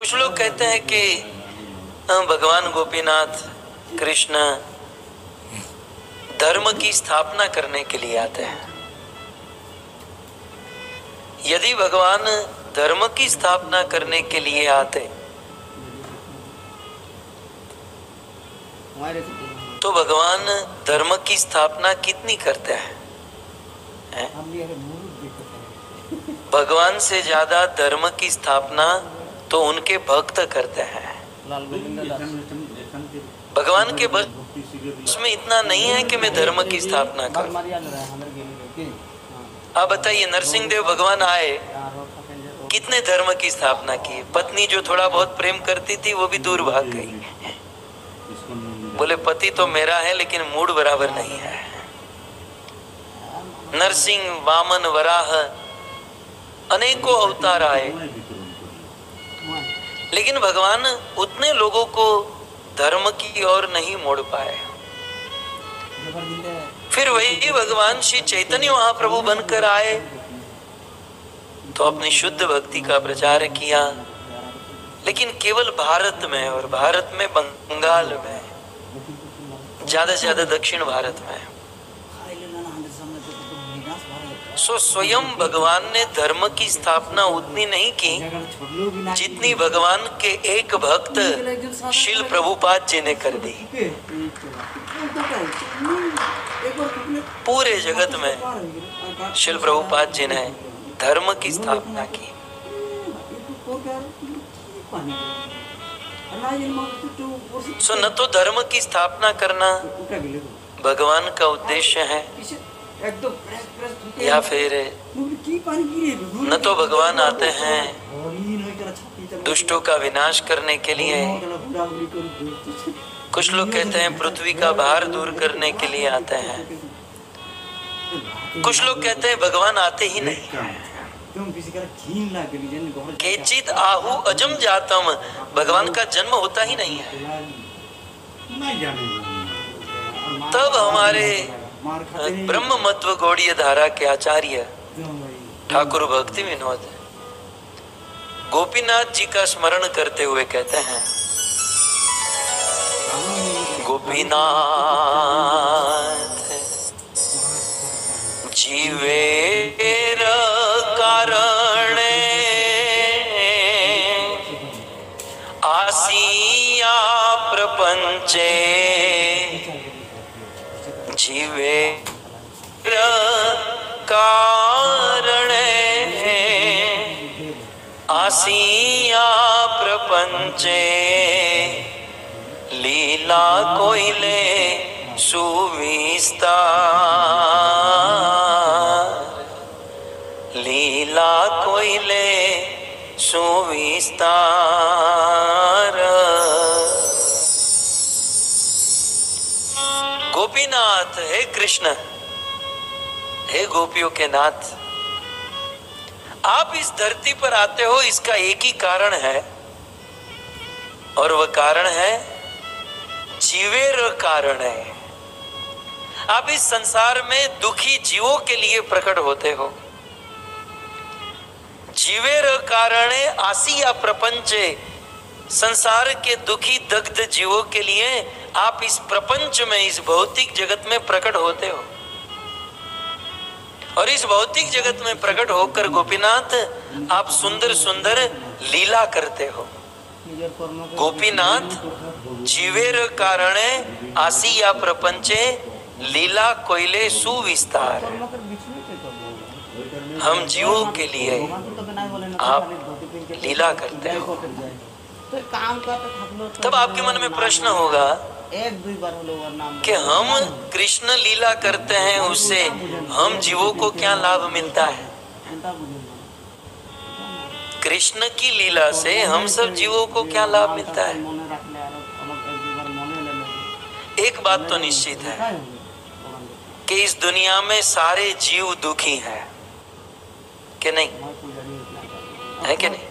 कुछ लोग कहते हैं कि भगवान गोपीनाथ कृष्ण धर्म की स्थापना करने के लिए आते हैं। यदि भगवान धर्म की स्थापना करने के लिए आते तो भगवान धर्म की स्थापना कितनी करते हैं? भगवान से ज्यादा धर्म की स्थापना तो उनके भक्त करते हैं। भगवान के बस में इतना नहीं है कि मैं धर्म की स्थापना करूं। आप बताइए, नरसिंह देव भगवान आए, कितने धर्म की स्थापना की? पत्नी जो थोड़ा बहुत प्रेम करती थी वो भी दूर भाग गई। बोले पति तो मेरा है लेकिन मूड बराबर नहीं है। नरसिंह, वामन, वराह अनेकों अवतार आए, लेकिन भगवान उतने लोगों को धर्म की ओर नहीं मोड़ पाए। फिर वही भगवान श्री चैतन्य महाप्रभु बनकर आए तो अपनी शुद्ध भक्ति का प्रचार किया, लेकिन केवल भारत में, और भारत में बंगाल में, ज्यादा से ज्यादा दक्षिण भारत में। स्वयं भगवान ने धर्म की स्थापना उतनी नहीं की जितनी भगवान के एक भक्त शिल प्रभुपाद जी ने कर दी। पूरे जगत में शिल प्रभुपाद जी ने धर्म की स्थापना की। न तो धर्म की स्थापना करना भगवान का उद्देश्य है, या फिर न तो भगवान आते हैं दुष्टों का विनाश करने के लिए। कुछ लोग कहते हैं पृथ्वी का भार दूर करने के लिए आते हैं। कुछ लोग कहते हैं भगवान आते ही नहीं। केचित आहु अजम जातम, भगवान का जन्म होता ही नहीं है। तब हमारे ब्रह्म मत्व गौड़ीय धारा के आचार्य ठाकुर भक्ति विनोद गोपीनाथ जी का स्मरण करते हुए कहते हैं, गोपीनाथ जीवेर कारणे आसिया प्रपंचे, जीवे कारणे आसिया प्रपंचे, लीला कोइले सुविस्तार, लीला कोइले सुविस्तार। गोपीनाथ, हे कृष्ण, हे गोपियों के नाथ, आप इस धरती पर आते हो, इसका एक ही कारण है, और वह कारण है जीवेर कारण है। आप इस संसार में दुखी जीवों के लिए प्रकट होते हो। जीवेर कारणे आसिया प्रपंचे, संसार के दुखी दग्ध जीवों के लिए आप इस प्रपंच में, इस भौतिक जगत में प्रकट होते हो। और इस भौतिक जगत में प्रकट होकर गोपीनाथ आप सुंदर सुंदर लीला करते हो। गोपीनाथ जीवेर कारणे आसिया प्रपंचे, लीला कोइले सुविस्तार। हम जीवों के लिए आप लीला करते हो। तब आपके मन में प्रश्न होगा कि हम कृष्ण लीला करते हैं, उससे हम जीवों को क्या लाभ मिलता है? कृष्ण की लीला से हम सब जीवों को क्या लाभ मिलता है? एक बात तो निश्चित है कि इस दुनिया में सारे जीव दुखी हैं, कि नहीं है? कि नहीं?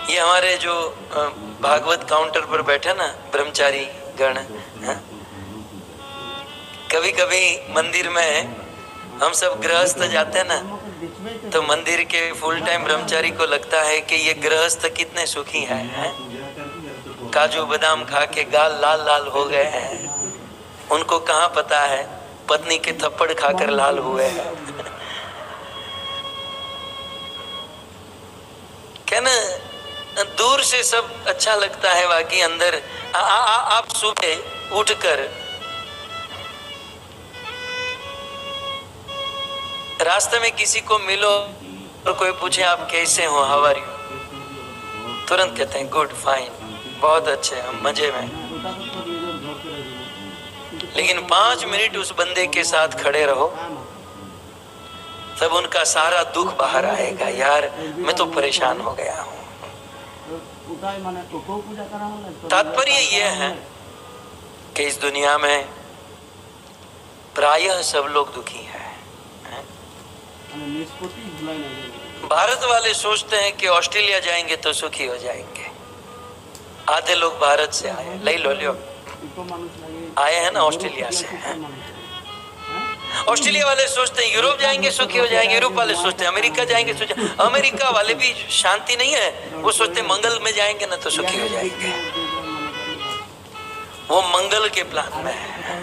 ये हमारे जो भागवत काउंटर पर बैठे ना ब्रह्मचारी गण, कभी कभी मंदिर में हम सब गृहस्थ जाते हैं ना, तो मंदिर के फुल टाइम ब्रह्मचारी को लगता है कि ये गृहस्थ कितने सुखी हैं, काजू बादाम खा के गाल लाल लाल हो गए हैं। उनको कहाँ पता है पत्नी के थप्पड़ खाकर लाल हुए हैं। क्या ना, दूर से सब अच्छा लगता है, बाकी अंदर आप सुबह उठकर रास्ते में किसी को मिलो और कोई पूछे आप कैसे हो, हाउ आर यू, तुरंत कहते हैं गुड, फाइन, बहुत अच्छे, हम मजे में। लेकिन 5 मिनट उस बंदे के साथ खड़े रहो, तब उनका सारा दुख बाहर आएगा। यार मैं तो परेशान हो गया हूँ। तात्पर्य यह है कि इस दुनिया में प्रायः सब लोग दुखी हैं। भारत वाले सोचते हैं कि ऑस्ट्रेलिया जाएंगे तो सुखी हो जाएंगे। आधे लोग भारत से आए, ले लो लियो, आए हैं ना ऑस्ट्रेलिया से। ऑस्ट्रेलिया वाले सोचते हैं यूरोप जाएंगे सुखी हो जाएंगे, यूरोप वाले सोचते हैं अमेरिका जाएंगे सुखी। अमेरिका वाले भी शांति नहीं है, वो सोचते हैं मंगल में जाएंगे ना तो सुखी हो जाएंगे। वो मंगल के प्लान में है।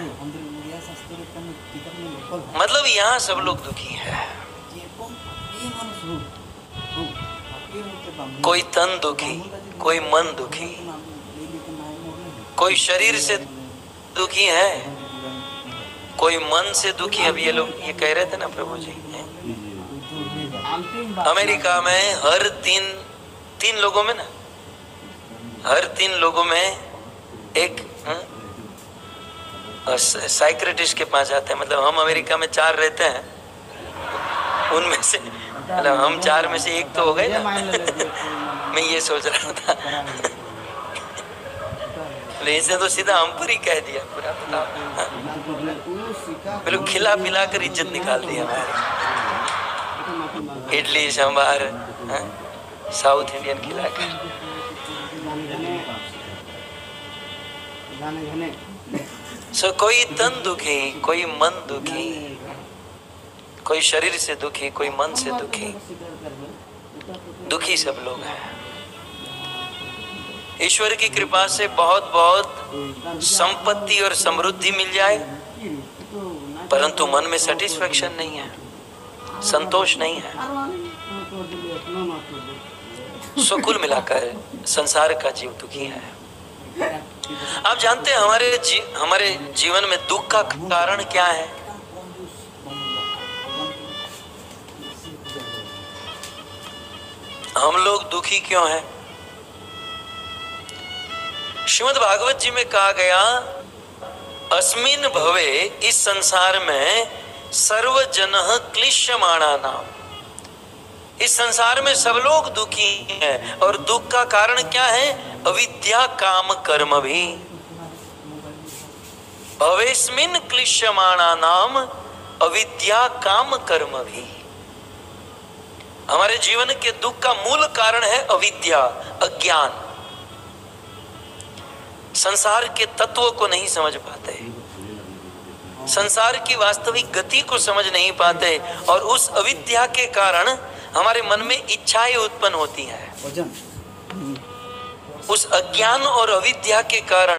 मतलब यहाँ सब लोग दुखी है। कोई तन दुखी, कोई मन दुखी, कोई शरीर से दुखी है, कोई मन से दुखी। अब ये लोग ये कह रहे थे ना प्रभु जी, अमेरिका में हर तीन लोगों में ना, हर 3 लोगों में एक साइक्रेटिस्ट के पास जाते हैं। मतलब हम अमेरिका में 4 रहते हैं, उनमें से मतलब हम 4 में से 1 तो हो गए ना। मैं ये सोच रहा था, इसे तो सीधा हम पर ही कह दिया पूरा। बिल्कुल खिला पिला कर इज्जत निकाल दी हमारी। इडली सांबार साउथ इंडियन खिलाकर। सो कोई तन दुखी, कोई मन दुखी, कोई शरीर से दुखी, कोई मन से दुखी। दुखी सब लोग हैं। ईश्वर की कृपा से बहुत बहुत संपत्ति और समृद्धि मिल जाए, परंतु मन में सेटिस्फेक्शन नहीं है, संतोष नहीं है। सो कुल मिलाकर संसार का जीव दुखी है। आप जानते हैं हमारे जीवन में दुख का कारण क्या है? हम लोग दुखी क्यों हैं? श्रीमद् भागवत जी में कहा गया, अस्मिन् भवे, इस संसार में सर्व जनः क्लिश्यमाणा नाम। इस संसार में सब लोग दुखी हैं। और दुख का कारण क्या है? अविद्या काम कर्म भी। भवेस्मिन् क्लिश्यमाणा नाम अविद्या काम कर्म भी। हमारे जीवन के दुख का मूल कारण है अविद्या, अज्ञान। संसार के तत्वों को नहीं समझ पाते, संसार की वास्तविक गति को समझ नहीं पाते, और उस अविद्या के कारण हमारे मन में इच्छाएं उत्पन्न होती हैं। उस अज्ञान और अविद्या के कारण